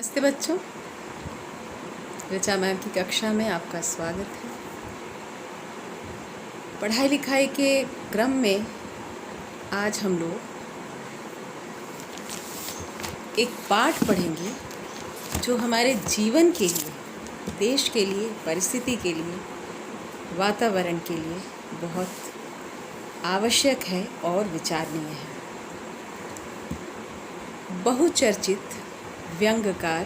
नमस्ते बच्चों, ऋचा मैम की कक्षा में आपका स्वागत है। पढ़ाई लिखाई के क्रम में आज हम लोग एक पाठ पढ़ेंगे जो हमारे जीवन के लिए, देश के लिए, परिस्थिति के लिए, वातावरण के लिए बहुत आवश्यक है और विचारणीय है। बहुचर्चित व्यंग्यकार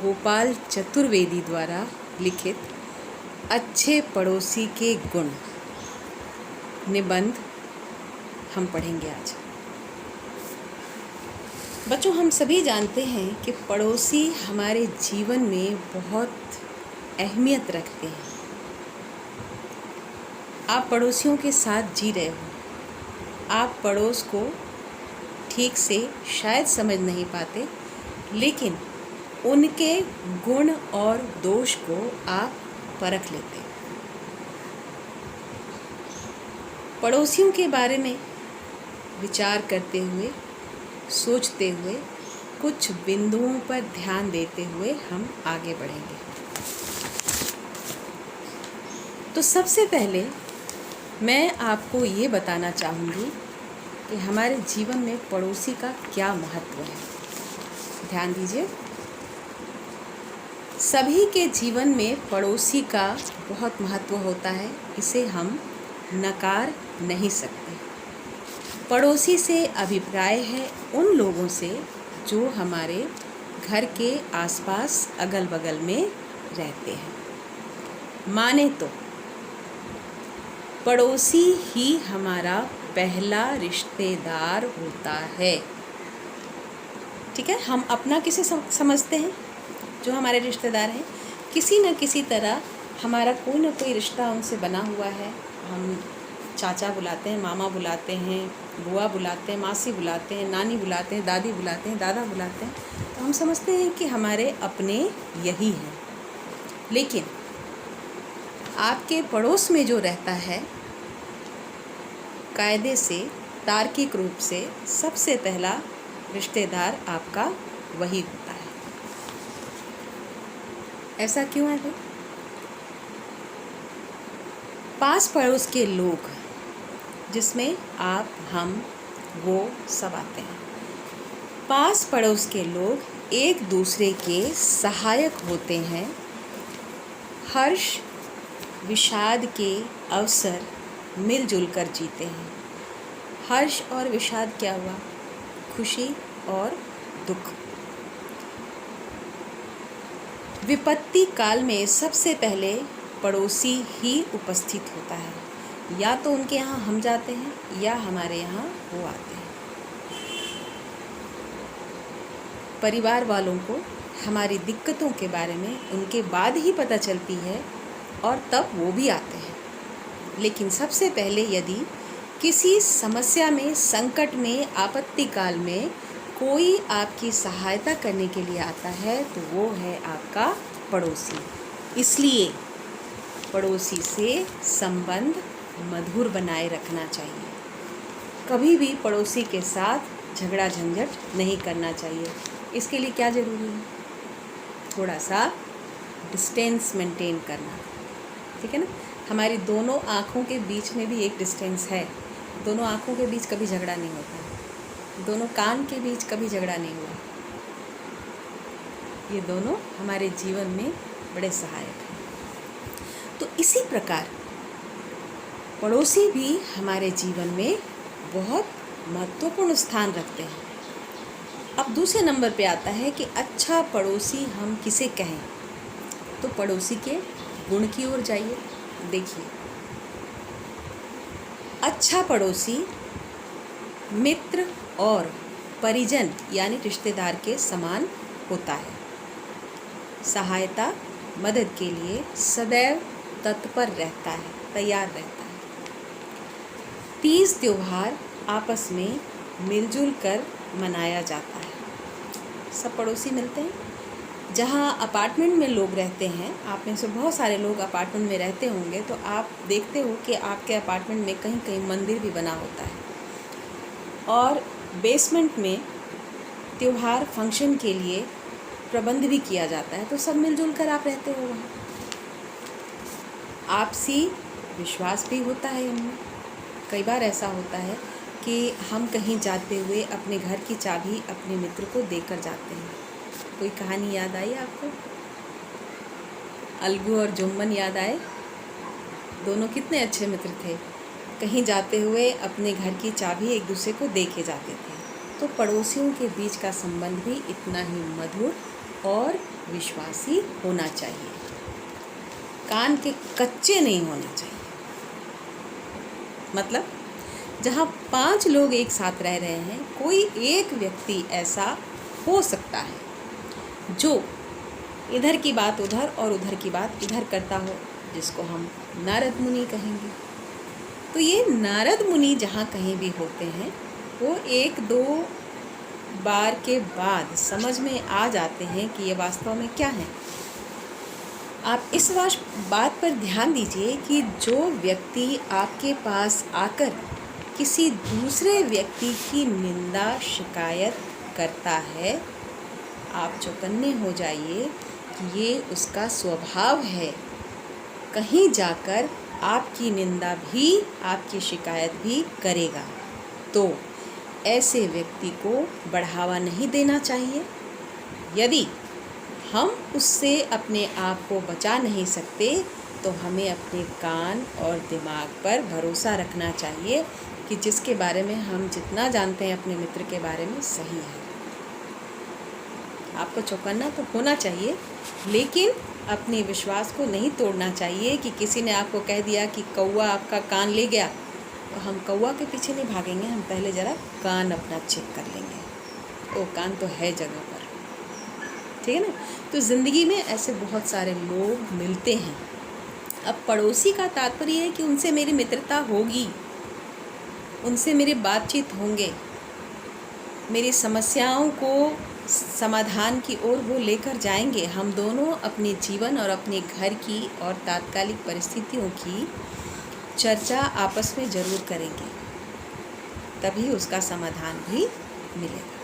गोपाल चतुर्वेदी द्वारा लिखित अच्छे पड़ोसी के गुण निबंध हम पढ़ेंगे आज। बच्चों, हम सभी जानते हैं कि पड़ोसी हमारे जीवन में बहुत अहमियत रखते हैं। आप पड़ोसियों के साथ जी रहे हो, आप पड़ोस को ठीक से शायद समझ नहीं पाते, लेकिन उनके गुण और दोष को आप परख लेते हैं। पड़ोसियों के बारे में विचार करते हुए, सोचते हुए, कुछ बिंदुओं पर ध्यान देते हुए हम आगे बढ़ेंगे। तो सबसे पहले मैं आपको ये बताना चाहूँगी कि हमारे जीवन में पड़ोसी का क्या महत्व है। ध्यान दीजिए, सभी के जीवन में पड़ोसी का बहुत महत्व होता है, इसे हम नकार नहीं सकते। पड़ोसी से अभिप्राय है उन लोगों से जो हमारे घर के आसपास अगल बगल में रहते हैं। माने तो पड़ोसी ही हमारा पहला रिश्तेदार होता है। ठीक है, हम अपना किसे समझते हैं? जो हमारे रिश्तेदार हैं, किसी न किसी तरह हमारा कोई ना कोई रिश्ता उनसे बना हुआ है। हम चाचा बुलाते हैं, मामा बुलाते हैं, बुआ बुलाते हैं, मासी बुलाते हैं, नानी बुलाते हैं, दादी बुलाते हैं, दादा बुलाते हैं, तो हम समझते हैं कि हमारे अपने यही हैं। लेकिन आपके पड़ोस में जो रहता है, कायदे से, तार्किक रूप से सबसे पहला रिश्तेदार आपका वही होता है। ऐसा क्यों है भाई? पास पड़ोस के लोग, जिसमें आप, हम, वो सब आते हैं। पास पड़ोस के लोग एक दूसरे के सहायक होते हैं। हर्ष विषाद के अवसर मिलजुल कर जीते हैं। हर्ष और विषाद क्या हुआ? खुशी और दुख। विपत्ति काल में सबसे पहले पड़ोसी ही उपस्थित होता है। या तो उनके यहाँ हम जाते हैं या हमारे यहाँ वो आते हैं। परिवार वालों को हमारी दिक्कतों के बारे में उनके बाद ही पता चलती है और तब वो भी आते हैं। लेकिन सबसे पहले यदि किसी समस्या में, संकट में, आपत्ति काल में कोई आपकी सहायता करने के लिए आता है तो वो है आपका पड़ोसी। इसलिए पड़ोसी से संबंध मधुर बनाए रखना चाहिए। कभी भी पड़ोसी के साथ झगड़ा झंझट नहीं करना चाहिए। इसके लिए क्या ज़रूरी है? थोड़ा सा डिस्टेंस मेंटेन करना। ठीक है ना? हमारी दोनों आँखों के बीच में भी एक डिस्टेंस है। दोनों आँखों के बीच कभी झगड़ा नहीं होता। दोनों कान के बीच कभी झगड़ा नहीं हुआ। ये दोनों हमारे जीवन में बड़े सहायक हैं। तो इसी प्रकार पड़ोसी भी हमारे जीवन में बहुत महत्वपूर्ण स्थान रखते हैं। अब दूसरे नंबर पे आता है कि अच्छा पड़ोसी हम किसे कहें। तो पड़ोसी के गुण की ओर जाइए। देखिए, अच्छा पड़ोसी मित्र और परिजन यानी रिश्तेदार के समान होता है। सहायता, मदद के लिए सदैव तत्पर रहता है, तैयार रहता है। तीज त्योहार आपस में मिलजुल कर मनाया जाता है। सब पड़ोसी मिलते हैं। जहाँ अपार्टमेंट में लोग रहते हैं, आप में से बहुत सारे लोग अपार्टमेंट में रहते होंगे, तो आप देखते हो कि आपके अपार्टमेंट में कहीं कहीं मंदिर भी बना होता है और बेसमेंट में त्योहार फंक्शन के लिए प्रबंध भी किया जाता है, तो सब मिलजुल कर आप रहते हो वहाँ। आपसी विश्वास भी होता है उनमें। कई बार ऐसा होता है कि हम कहीं जाते हुए अपने घर की चाबी अपने मित्र को देकर जाते हैं। कोई कहानी याद आई आपको? अलगू और जुम्मन याद आए? दोनों कितने अच्छे मित्र थे। कहीं जाते हुए अपने घर की चाबी एक दूसरे को दे के जाते थे। तो पड़ोसियों के बीच का संबंध भी इतना ही मधुर और विश्वासी होना चाहिए। कान के कच्चे नहीं होना चाहिए। मतलब जहाँ 5 लोग एक साथ रह रहे हैं, कोई एक व्यक्ति ऐसा हो सकता है जो इधर की बात उधर और उधर की बात इधर करता हो, जिसको हम नारद मुनि कहेंगे। तो ये नारद मुनि जहाँ कहीं भी होते हैं, वो 1-2 बार के बाद समझ में आ जाते हैं कि ये वास्तव में क्या है। आप इस बात पर ध्यान दीजिए कि जो व्यक्ति आपके पास आकर किसी दूसरे व्यक्ति की निंदा शिकायत करता है, आप चौकन्ने हो जाइए कि ये उसका स्वभाव है। कहीं जाकर आपकी निंदा भी, आपकी शिकायत भी करेगा। तो ऐसे व्यक्ति को बढ़ावा नहीं देना चाहिए। यदि हम उससे अपने आप को बचा नहीं सकते, तो हमें अपने कान और दिमाग पर भरोसा रखना चाहिए कि जिसके बारे में हम जितना जानते हैं अपने मित्र के बारे में सही है। आपको चौकन्ना तो होना चाहिए, लेकिन अपने विश्वास को नहीं तोड़ना चाहिए कि किसी ने आपको कह दिया कि कौवा आपका कान ले गया, तो हम कौवा के पीछे नहीं भागेंगे, हम पहले ज़रा कान अपना चेक कर लेंगे। ओ, कान तो है जगह पर, ठीक है ना। तो ज़िंदगी में ऐसे बहुत सारे लोग मिलते हैं। अब पड़ोसी का तात्पर्य है कि उनसे मेरी मित्रता होगी, उनसे मेरी बातचीत होंगे, मेरी समस्याओं को समाधान की ओर वो लेकर जाएंगे। हम दोनों अपने जीवन और अपने घर की और तात्कालिक परिस्थितियों की चर्चा आपस में ज़रूर करेंगे, तभी उसका समाधान भी मिलेगा।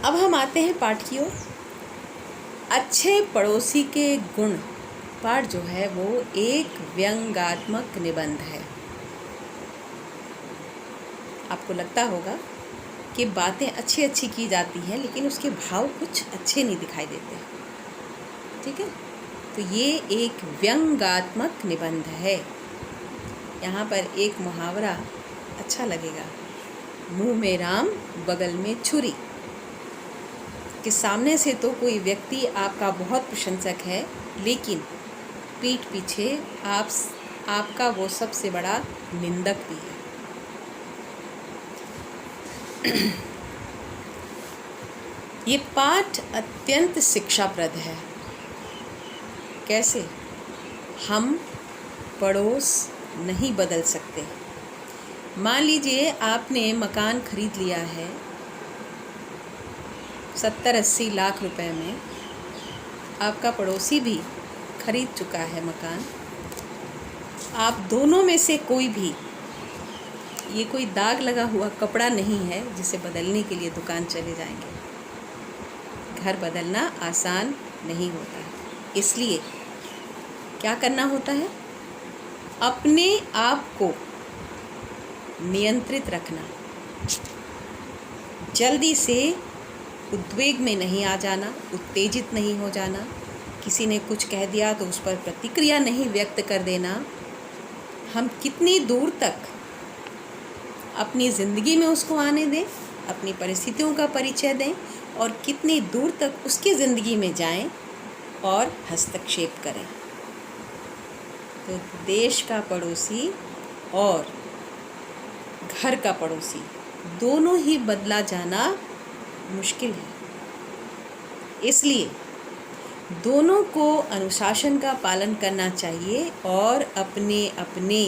अब हम आते हैं पाठ की ओर। अच्छे पड़ोसी के गुण पाठ जो है वो एक व्यंग्यात्मक निबंध है। आपको लगता होगा कि बातें अच्छी अच्छी की जाती हैं, लेकिन उसके भाव कुछ अच्छे नहीं दिखाई देते, ठीक है। तो ये एक व्यंग्यात्मक निबंध है। यहाँ पर एक मुहावरा अच्छा लगेगा, मुँह में राम बगल में छुरी। कि सामने से तो कोई व्यक्ति आपका बहुत प्रशंसक है, लेकिन पीठ पीछे आपका वो सबसे बड़ा निंदक भी है। ये पाठ अत्यंत शिक्षाप्रद है। कैसे? हम पड़ोस नहीं बदल सकते। मान लीजिए आपने मकान खरीद लिया है 70-80 लाख रुपए में, आपका पड़ोसी भी खरीद चुका है मकान। आप दोनों में से कोई भी, ये कोई दाग लगा हुआ कपड़ा नहीं है जिसे बदलने के लिए दुकान चले जाएंगे। घर बदलना आसान नहीं होता, इसलिए क्या करना होता है? अपने आप को नियंत्रित रखना, जल्दी से उद्वेग में नहीं आ जाना, उत्तेजित नहीं हो जाना। किसी ने कुछ कह दिया तो उस पर प्रतिक्रिया नहीं व्यक्त कर देना। हम कितनी दूर तक अपनी ज़िंदगी में उसको आने दें, अपनी परिस्थितियों का परिचय दें, और कितनी दूर तक उसकी ज़िंदगी में जाएं और हस्तक्षेप करें। तो देश का पड़ोसी और घर का पड़ोसी दोनों ही बदला जाना मुश्किल है, इसलिए दोनों को अनुशासन का पालन करना चाहिए और अपने अपने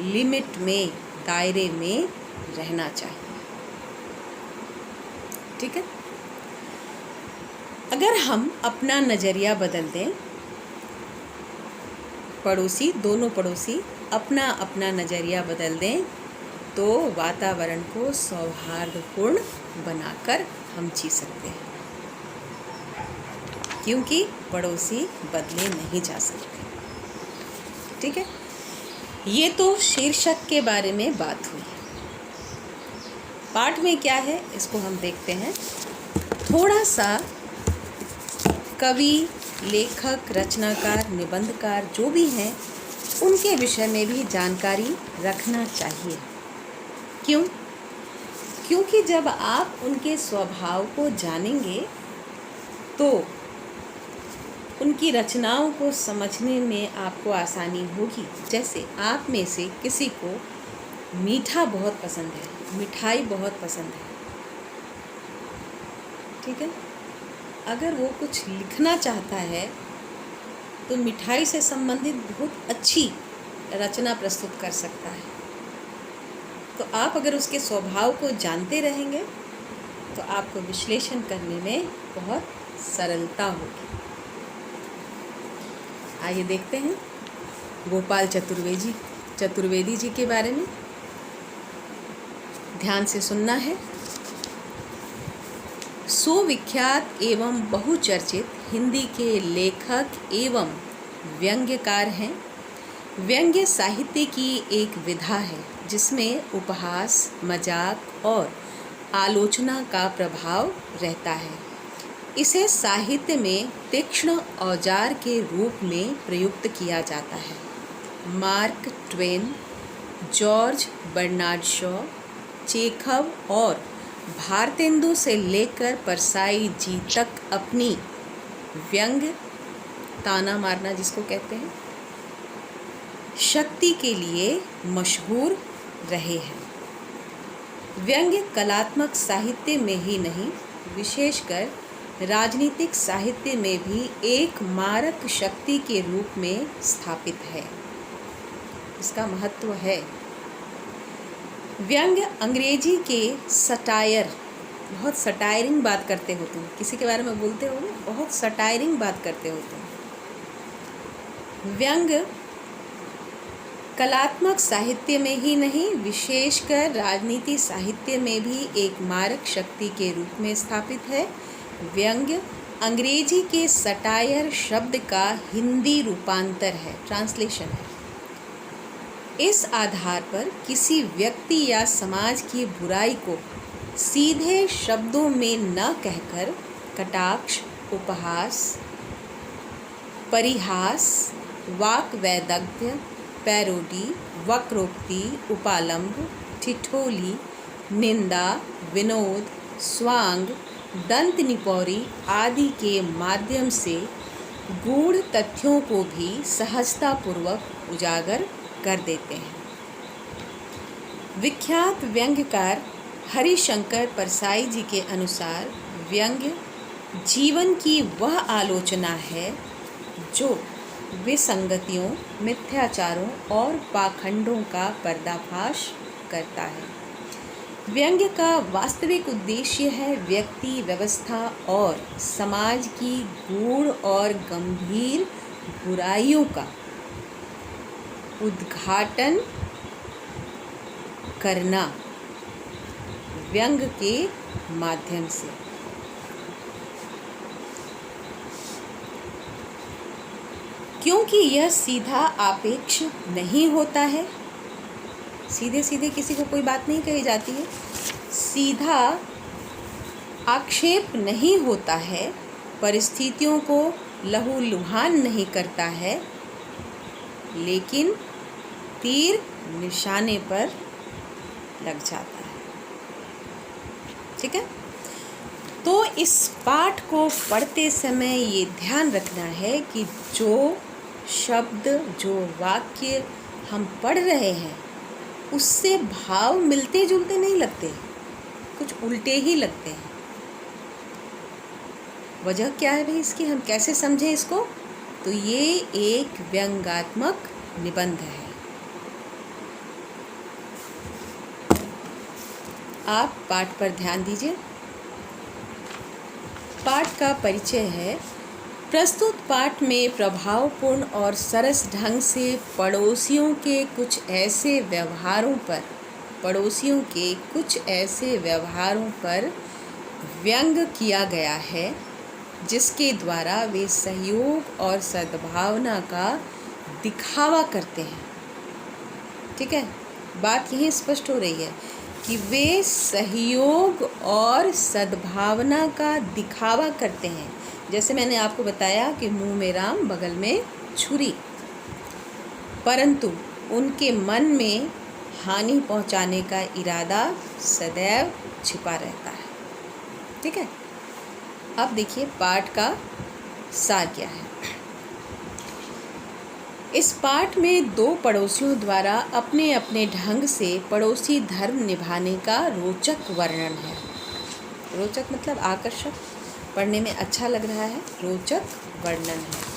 लिमिट में, दायरे में रहना चाहिए, ठीक है। अगर हम अपना नज़रिया बदल दें, दोनों पड़ोसी अपना अपना नज़रिया बदल दें, तो वातावरण को सौहार्दपूर्ण बनाकर हम जी सकते हैं, क्योंकि पड़ोसी बदले नहीं जा सकते। ठीक है, ये तो शीर्षक के बारे में बात हुई। पाठ में क्या है इसको हम देखते हैं। थोड़ा सा कवि, लेखक, रचनाकार, निबंधकार जो भी हैं उनके विषय में भी जानकारी रखना चाहिए। क्यों? क्योंकि जब आप उनके स्वभाव को जानेंगे तो उनकी रचनाओं को समझने में आपको आसानी होगी। जैसे आप में से किसी को मीठा बहुत पसंद है, मिठाई बहुत पसंद है, ठीक है, अगर वो कुछ लिखना चाहता है तो मिठाई से संबंधित बहुत अच्छी रचना प्रस्तुत कर सकता है। तो आप अगर उसके स्वभाव को जानते रहेंगे तो आपको विश्लेषण करने में बहुत सरलता होगी। आइए देखते हैं गोपाल चतुर्वेदी जी के बारे में। ध्यान से सुनना है। सुविख्यात एवं बहुचर्चित हिंदी के लेखक एवं व्यंग्यकार हैं। व्यंग्य साहित्य की एक विधा है जिसमें उपहास, मजाक और आलोचना का प्रभाव रहता है। इसे साहित्य में तीक्ष्ण औजार के रूप में प्रयुक्त किया जाता है। Mark Twain, George Bernard Shaw, Chekhov और भारतेंदु से लेकर परसाई जी तक अपनी व्यंग्य, ताना मारना जिसको कहते हैं, शक्ति के लिए मशहूर रहे हैं। व्यंग्य कलात्मक साहित्य में ही नहीं, विशेषकर राजनीतिक साहित्य में भी एक मारक शक्ति के रूप में स्थापित है। इसका महत्व है। व्यंग्य अंग्रेजी के सटायर, बहुत सटायरिंग बात करते हो तुम, किसी के बारे में बोलते हो ना, बहुत सटायरिंग बात करते हो तुम। व्यंग्य कलात्मक साहित्य में ही नहीं, विशेषकर राजनीति साहित्य में भी एक मारक शक्ति के रूप में स्थापित है। व्यंग्य अंग्रेजी के सटायर शब्द का हिंदी रूपांतर है, ट्रांसलेशन है। इस आधार पर किसी व्यक्ति या समाज की बुराई को सीधे शब्दों में न कहकर कटाक्ष, उपहास, परिहास, वाक वैदग्ध्य, पैरोडी, वक्रोक्ति, उपालंब, ठिठोली, निंदा, विनोद, स्वांग, दंत निपौरी आदि के माध्यम से गूढ़ तथ्यों को भी सहजतापूर्वक उजागर कर देते हैं। विख्यात व्यंग्यकार हरिशंकर परसाई जी के अनुसार व्यंग्य जीवन की वह आलोचना है जो विसंगतियों, मिथ्याचारों और पाखंडों का पर्दाफाश करता है। व्यंग्य का वास्तविक उद्देश्य है व्यक्ति, व्यवस्था और समाज की गूढ़ और गंभीर बुराइयों का उद्घाटन करना व्यंग्य के माध्यम से। क्योंकि यह सीधा आपेक्ष नहीं होता है, सीधे सीधे किसी को कोई बात नहीं कही जाती है, सीधा आक्षेप नहीं होता है, परिस्थितियों को लहूलुहान नहीं करता है, लेकिन तीर निशाने पर लग जाता है। ठीक है, तो इस पाठ को पढ़ते समय ये ध्यान रखना है कि जो शब्द, जो वाक्य हम पढ़ रहे हैं उससे भाव मिलते जुलते नहीं लगते, कुछ उल्टे ही लगते हैं। वजह क्या है भाई इसकी, हम कैसे समझें इसको? तो ये एक व्यंग्यात्मक निबंध है। आप पाठ पर ध्यान दीजिए। पाठ का परिचय है। प्रस्तुत पाठ में प्रभावपूर्ण और सरस ढंग से पड़ोसियों के कुछ ऐसे व्यवहारों पर व्यंग किया गया है जिसके द्वारा वे सहयोग और सद्भावना का दिखावा करते हैं। ठीक है, बात यही स्पष्ट हो रही है कि वे सहयोग और सद्भावना का दिखावा करते हैं। जैसे मैंने आपको बताया कि मुंह में राम बगल में छुरी, परंतु उनके मन में हानि पहुंचाने का इरादा सदैव छिपा रहता है। ठीक है, अब देखिए पाठ का सार क्या है। इस पाठ में दो पड़ोसियों द्वारा अपने अपने ढंग से पड़ोसी धर्म निभाने का रोचक वर्णन है। रोचक मतलब आकर्षक, पढ़ने में अच्छा लग रहा है, रोचक वर्णन है।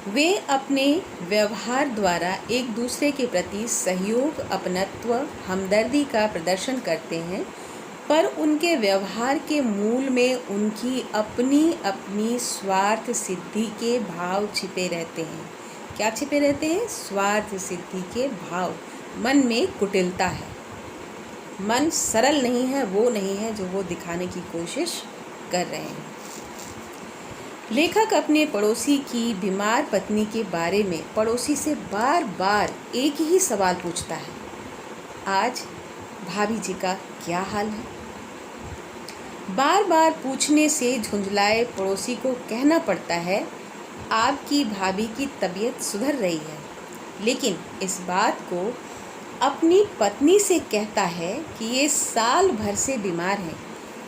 वे अपने व्यवहार द्वारा एक दूसरे के प्रति सहयोग, अपनत्व, हमदर्दी का प्रदर्शन करते हैं, पर उनके व्यवहार के मूल में उनकी अपनी अपनी स्वार्थ सिद्धि के भाव छिपे रहते हैं। क्या छिपे रहते हैं? स्वार्थ सिद्धि के भाव। मन में कुटिलता है, मन सरल नहीं है, वो नहीं है जो वो दिखाने की कोशिश कर रहे हैं। लेखक अपने पड़ोसी की बीमार पत्नी के बारे में पड़ोसी से बार बार एक ही सवाल पूछता है, आज भाभी जी का क्या हाल है? बार बार पूछने से झुंझलाए पड़ोसी को कहना पड़ता है, आपकी भाभी की तबीयत सुधर रही है, लेकिन इस बात को अपनी पत्नी से कहता है कि ये साल भर से बीमार हैं,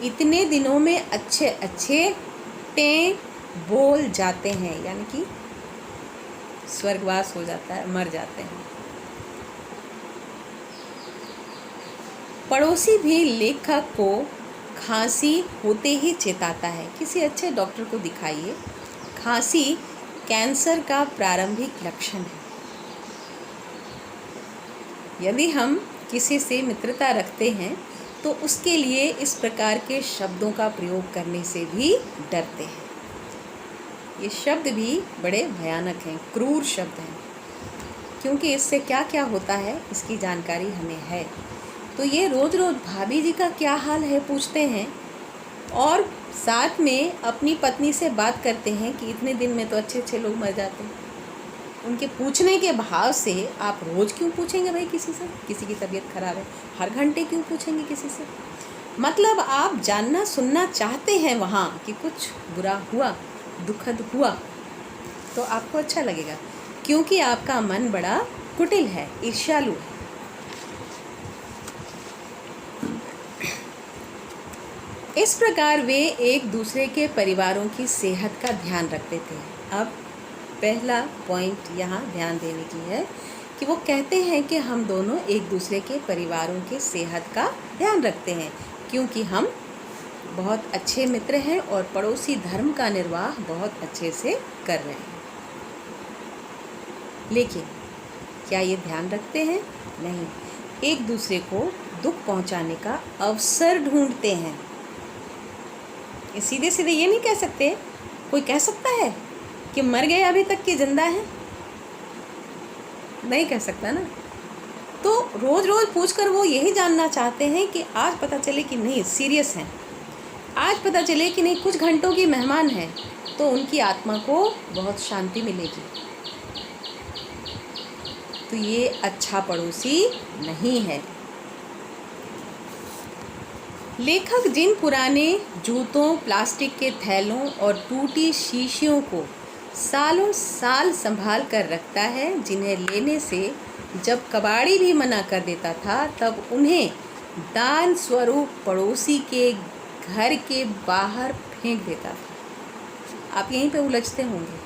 इतने दिनों में अच्छे अच्छे टें बोल जाते हैं, यानी कि स्वर्गवास हो जाता है, मर जाते हैं। पड़ोसी भी लेखक को खांसी होते ही चेताता है, किसी अच्छे डॉक्टर को दिखाइए, खांसी कैंसर का प्रारंभिक लक्षण है। यदि हम किसी से मित्रता रखते हैं तो उसके लिए इस प्रकार के शब्दों का प्रयोग करने से भी डरते हैं। ये शब्द भी बड़े भयानक हैं, क्रूर शब्द हैं, क्योंकि इससे क्या क्या होता है इसकी जानकारी हमें है। तो ये रोज़ रोज़ भाभी जी का क्या हाल है पूछते हैं और साथ में अपनी पत्नी से बात करते हैं कि इतने दिन में तो अच्छे अच्छे लोग मर जाते हैं। उनके पूछने के भाव से आप रोज़ क्यों पूछेंगे भाई किसी से? किसी की तबीयत खराब है, हर घंटे क्यों पूछेंगे किसी से? मतलब आप जानना सुनना चाहते हैं वहाँ कि कुछ बुरा हुआ, दुखद हुआ, तो आपको अच्छा लगेगा, क्योंकि आपका मन बड़ा कुटिल है, ईर्ष्यालु है। इस प्रकार वे एक दूसरे के परिवारों की सेहत का ध्यान रखते थे। अब पहला पॉइंट यहाँ ध्यान देने की है कि वो कहते हैं कि हम दोनों एक दूसरे के परिवारों के सेहत का ध्यान रखते हैं, क्योंकि हम बहुत अच्छे मित्र हैं और पड़ोसी धर्म का निर्वाह बहुत अच्छे से कर रहे हैं। लेकिन क्या ये ध्यान रखते हैं? नहीं, एक दूसरे को दुख पहुंचाने का अवसर ढूंढते हैं। ये सीधे सीधे ये नहीं कह सकते। कोई कह सकता है कि मर गए अभी तक कि जिंदा है? नहीं कह सकता ना। तो रोज़ रोज़ पूछकर वो यही जानना चाहते हैं कि आज पता चले कि नहीं सीरियस हैं, आज पता चले कि नहीं कुछ घंटों की मेहमान है, तो उनकी आत्मा को बहुत शांति मिलेगी। तो ये अच्छा पड़ोसी नहीं है। लेखक जिन पुराने जूतों, प्लास्टिक के थैलों और टूटी शीशियों को सालों साल संभाल कर रखता है, जिन्हें लेने से जब कबाड़ी भी मना कर देता था, तब उन्हें दान स्वरूप पड़ोसी के घर के बाहर फेंक देता था। आप यहीं पे उलझते होंगे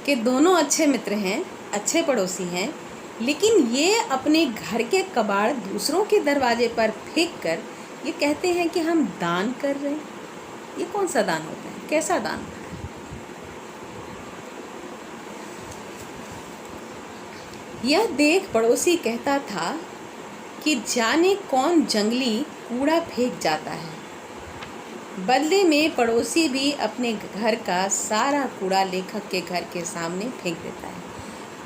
कि दोनों अच्छे मित्र हैं, अच्छे पड़ोसी हैं, लेकिन ये अपने घर के कबाड़ दूसरों के दरवाजे पर फेंक कर ये कहते हैं कि हम दान कर रहे हैं। ये कौन सा दान होता है? कैसा दान? यह देख पड़ोसी कहता था कि जाने कौन जंगली कूड़ा फेंक जाता है। बदले में पड़ोसी भी अपने घर का सारा कूड़ा लेखक के घर के सामने फेंक देता है।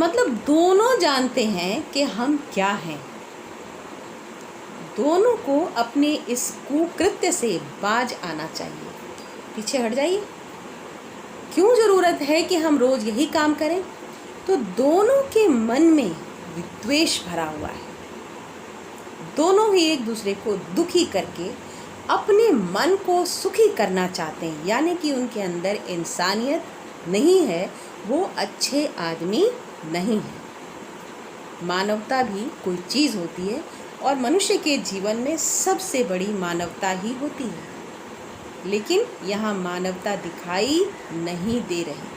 मतलब दोनों जानते हैं कि हम क्या हैं, दोनों को अपने इस कुकृत्य से बाज आना चाहिए। पीछे हट जाइए। क्यों ज़रूरत है कि हम रोज़ यही काम करें? तो दोनों के मन में विद्वेष भरा हुआ है। दोनों ही एक दूसरे को दुखी करके अपने मन को सुखी करना चाहते हैं, यानी कि उनके अंदर इंसानियत नहीं है, वो अच्छे आदमी नहीं है। मानवता भी कोई चीज़ होती है और मनुष्य के जीवन में सबसे बड़ी मानवता ही होती है, लेकिन यहाँ मानवता दिखाई नहीं दे रही।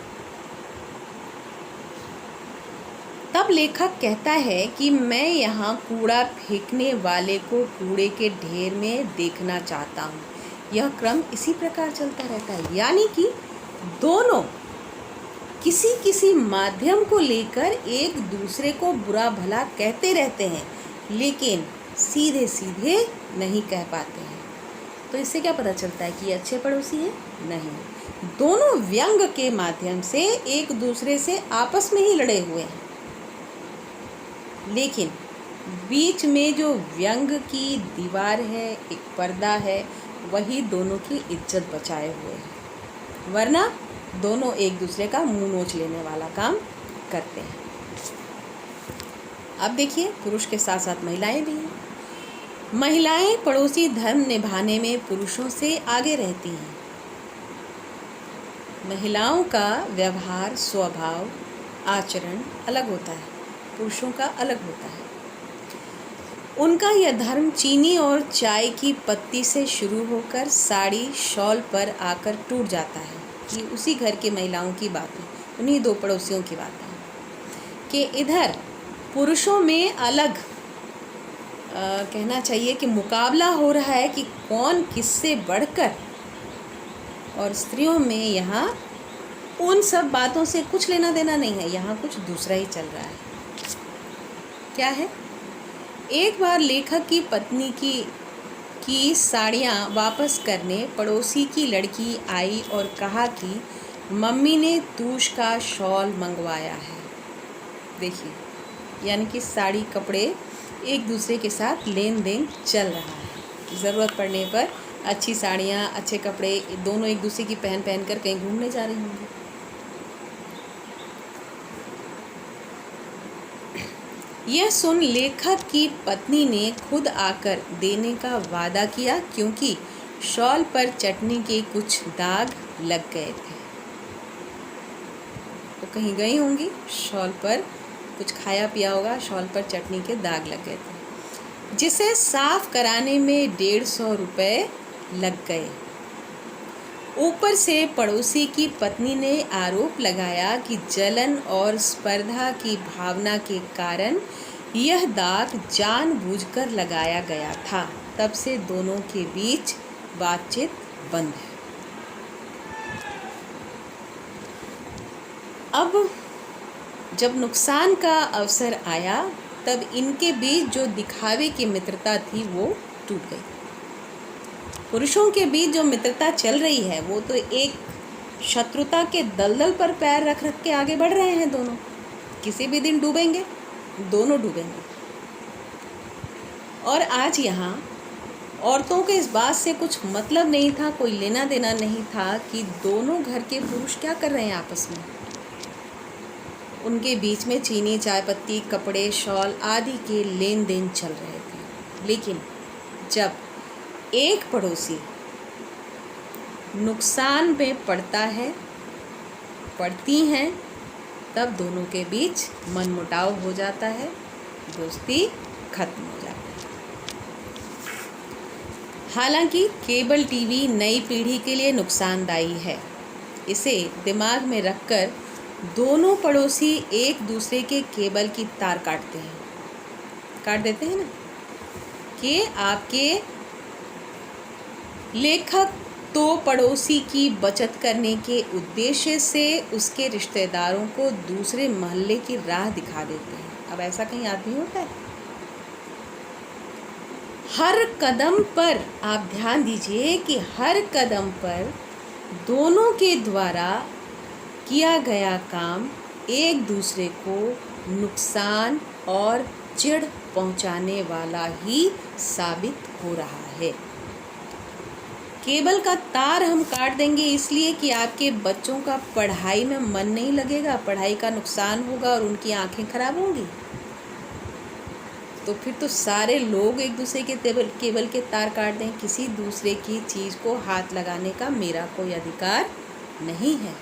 तब लेखक कहता है कि मैं यहाँ कूड़ा फेंकने वाले को कूड़े के ढेर में देखना चाहता हूँ। यह क्रम इसी प्रकार चलता रहता है, यानी कि दोनों किसी किसी माध्यम को लेकर एक दूसरे को बुरा भला कहते रहते हैं, लेकिन सीधे सीधे नहीं कह पाते हैं। तो इससे क्या पता चलता है कि ये अच्छे पड़ोसी हैं? नहीं, दोनों व्यंग के माध्यम से एक दूसरे से आपस में ही लड़े हुए हैं, लेकिन बीच में जो व्यंग की दीवार है, एक पर्दा है, वही दोनों की इज्जत बचाए हुए है, वरना दोनों एक दूसरे का मुंह नोच लेने वाला काम करते हैं। अब देखिए, पुरुष के साथ साथ महिलाएं भी हैं। महिलाएं पड़ोसी धर्म निभाने में पुरुषों से आगे रहती हैं। महिलाओं का व्यवहार, स्वभाव, आचरण अलग होता है, पुरुषों का अलग होता है। उनका यह धर्म चीनी और चाय की पत्ती से शुरू होकर साड़ी शॉल पर आकर टूट जाता है। ये उसी घर के महिलाओं की बात है, उन्हीं दो पड़ोसियों की बात है कि इधर पुरुषों में अलग कहना चाहिए कि मुकाबला हो रहा है कि कौन किससे बढ़कर, और स्त्रियों में यहाँ उन सब बातों से कुछ लेना देना नहीं है। यहाँ कुछ दूसरा ही चल रहा है। क्या है? एक बार लेखक की पत्नी की साड़ियाँ वापस करने पड़ोसी की लड़की आई और कहा कि मम्मी ने तूश का शॉल मंगवाया है। देखिए, यानी कि साड़ी कपड़े एक दूसरे के साथ लेन देन चल रहा है। ज़रूरत पड़ने पर अच्छी साड़ियाँ, अच्छे कपड़े दोनों एक दूसरे की पहन कर कहीं घूमने जा रही होंगी। यह सुन लेखक की पत्नी ने खुद आकर देने का वादा किया, क्योंकि शॉल पर चटनी के कुछ दाग लग गए थे। तो कहीं गई होंगी, शॉल पर कुछ खाया पिया होगा, शॉल पर चटनी के दाग लग गए थे, जिसे साफ कराने में 150 रुपये लग गए। ऊपर से पड़ोसी की पत्नी ने आरोप लगाया कि जलन और स्पर्धा की भावना के कारण यह दाग जानबूझकर लगाया गया था। तब से दोनों के बीच बातचीत बंद है। अब जब नुकसान का अवसर आया, तब इनके बीच जो दिखावे की मित्रता थी वो टूट गई। पुरुषों के बीच जो मित्रता चल रही है वो तो एक शत्रुता के दलदल पर पैर रख रख के आगे बढ़ रहे हैं। दोनों किसी भी दिन डूबेंगे, दोनों डूबेंगे। और आज यहाँ औरतों के इस बात से कुछ मतलब नहीं था, कोई लेना देना नहीं था कि दोनों घर के पुरुष क्या कर रहे हैं आपस में। उनके बीच में चीनी, चाय पत्ती, कपड़े, शॉल आदि के लेन देन चल रहे थे। लेकिन जब एक पड़ोसी नुकसान में पड़ती हैं, तब दोनों के बीच मनमुटाव हो जाता है, दोस्ती खत्म हो जाती है। हालांकि केबल टीवी नई पीढ़ी के लिए नुकसानदायी है। इसे दिमाग में रखकर दोनों पड़ोसी एक दूसरे के केबल की तार काट देते हैं ना, कि आपके लेखक तो पड़ोसी की बचत करने के उद्देश्य से उसके रिश्तेदारों को दूसरे मोहल्ले की राह दिखा देते हैं। अब ऐसा कहीं आदमी होता है? हर कदम पर आप ध्यान दीजिए कि हर कदम पर दोनों के द्वारा किया गया काम एक दूसरे को नुकसान और चिढ़ पहुंचाने वाला ही साबित हो रहा है। केबल का तार हम काट देंगे इसलिए कि आपके बच्चों का पढ़ाई में मन नहीं लगेगा, पढ़ाई का नुकसान होगा और उनकी आंखें खराब होंगी। तो फिर तो सारे लोग एक दूसरे के केबल के तार काट दें। किसी दूसरे की चीज़ को हाथ लगाने का मेरा कोई अधिकार नहीं है।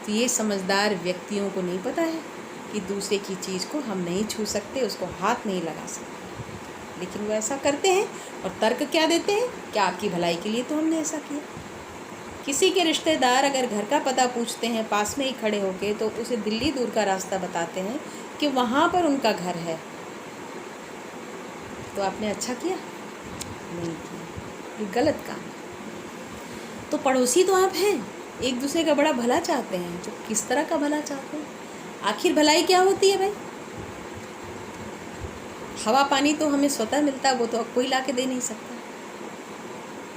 तो ये समझदार व्यक्तियों को नहीं पता है कि दूसरे की चीज़ को हम नहीं छू सकते, उसको हाथ नहीं लगा सकते, लेकिन वो ऐसा करते हैं और तर्क क्या देते हैं कि आपकी भलाई के लिए तो हमने ऐसा किया। किसी के रिश्तेदार अगर घर का पता पूछते हैं पास में ही खड़े होके, तो उसे दिल्ली दूर का रास्ता बताते हैं कि वहाँ पर उनका घर है। तो आपने अच्छा किया? नहीं किया, ये गलत काम है। तो पड़ोसी तो आप हैं, एक दूसरे का बड़ा भला चाहते हैं। तो किस तरह का भला चाहते हैं? आखिर भलाई क्या होती है भाई? हवा पानी तो हमें स्वतः मिलता है, वो तो कोई ला के दे नहीं सकता।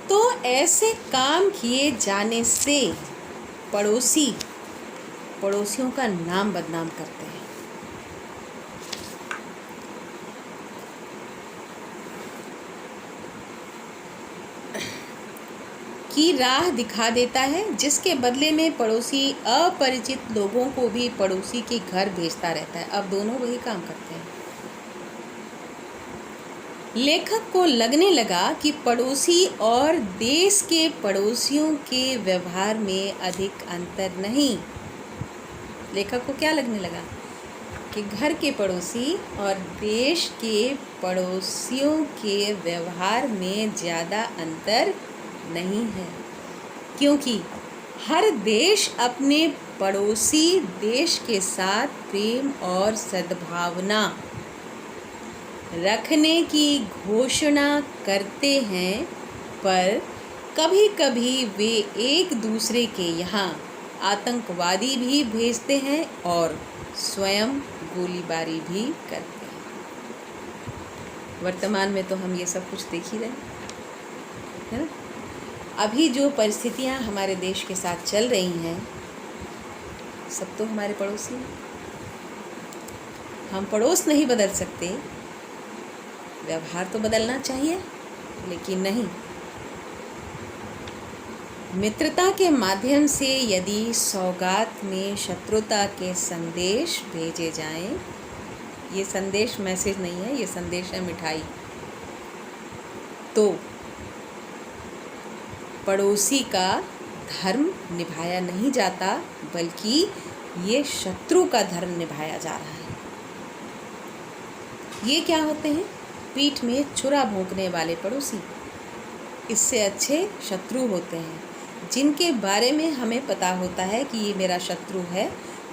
तो ऐसे काम किए जाने से पड़ोसियों का नाम बदनाम करते हैं। की राह दिखा देता है, जिसके बदले में पड़ोसी अपरिचित लोगों को भी पड़ोसी के घर भेजता रहता है। अब दोनों वही काम करते हैं। लेखक को लगने लगा कि पड़ोसी और देश के पड़ोसियों के व्यवहार में अधिक अंतर नहीं। लेखक को क्या लगने लगा कि घर के पड़ोसी और देश के पड़ोसियों के व्यवहार में ज़्यादा अंतर नहीं है, क्योंकि हर देश अपने पड़ोसी देश के साथ प्रेम और सद्भावना रखने की घोषणा करते हैं, पर कभी कभी वे एक दूसरे के यहाँ आतंकवादी भी भेजते हैं और स्वयं गोलीबारी भी करते हैं। वर्तमान में तो हम ये सब कुछ देख ही रहे हैं ना। अभी जो परिस्थितियाँ हमारे देश के साथ चल रही हैं, सब तो हमारे पड़ोसी हैं। हम पड़ोस नहीं बदल सकते, व्यवहार तो बदलना चाहिए, लेकिन नहीं। मित्रता के माध्यम से यदि सौगात में शत्रुता के संदेश भेजे जाएं, ये संदेश मैसेज नहीं है, ये संदेश है मिठाई, तो पड़ोसी का धर्म निभाया नहीं जाता, बल्कि ये शत्रु का धर्म निभाया जा रहा है। ये क्या होते हैं? पीठ में छुरा भोंकने वाले पड़ोसी। इससे अच्छे शत्रु होते हैं, जिनके बारे में हमें पता होता है कि ये मेरा शत्रु है,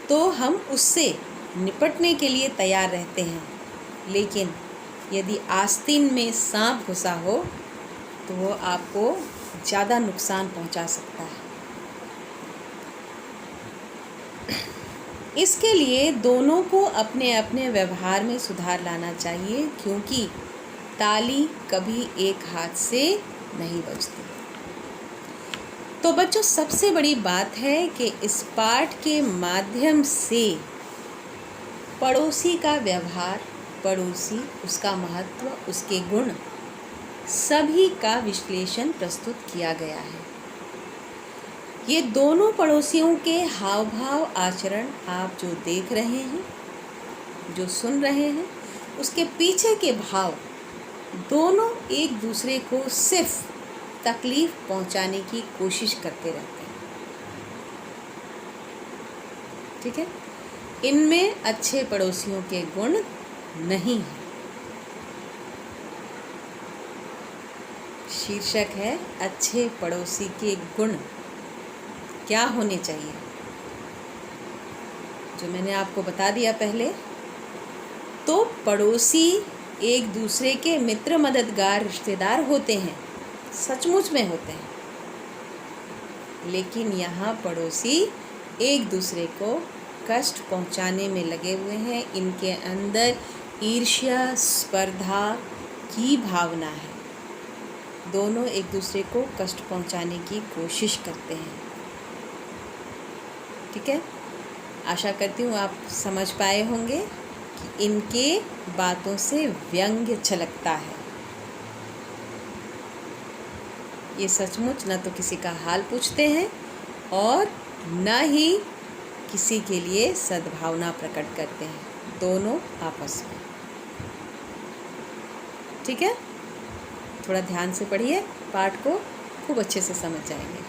तो हम उससे निपटने के लिए तैयार रहते हैं। लेकिन यदि आस्तीन में सांप घुसा हो तो वो आपको ज़्यादा नुकसान पहुंचा सकता है। इसके लिए दोनों को अपने अपने व्यवहार में सुधार लाना चाहिए, क्योंकि ताली कभी एक हाथ से नहीं बजती। तो बच्चों, सबसे बड़ी बात है कि इस पाठ के माध्यम से पड़ोसी का व्यवहार, पड़ोसी, उसका महत्व, उसके गुण, सभी का विश्लेषण प्रस्तुत किया गया है। ये दोनों पड़ोसियों के हाव भाव, आचरण आप जो देख रहे हैं, जो सुन रहे हैं, उसके पीछे के भाव, दोनों एक दूसरे को सिर्फ तकलीफ पहुंचाने की कोशिश करते रहते हैं। ठीक है? इनमें अच्छे पड़ोसियों के गुण नहीं है। शीर्षक है अच्छे पड़ोसी के गुण क्या होने चाहिए, जो मैंने आपको बता दिया पहले। तो पड़ोसी एक दूसरे के मित्र, मददगार, रिश्तेदार होते हैं, सचमुच में होते हैं। लेकिन यहाँ पड़ोसी एक दूसरे को कष्ट पहुँचाने में लगे हुए हैं। इनके अंदर ईर्ष्या, स्पर्धा की भावना है। दोनों एक दूसरे को कष्ट पहुँचाने की कोशिश करते हैं। ठीक है? आशा करती हूँ आप समझ पाए होंगे। कि इनके बातों से व्यंग्य छलकता है। ये सचमुच न तो किसी का हाल पूछते हैं और न ही किसी के लिए सद्भावना प्रकट करते हैं, दोनों आपस में। ठीक है, थोड़ा ध्यान से पढ़िए पाठ को, खूब अच्छे से समझ जाएंगे।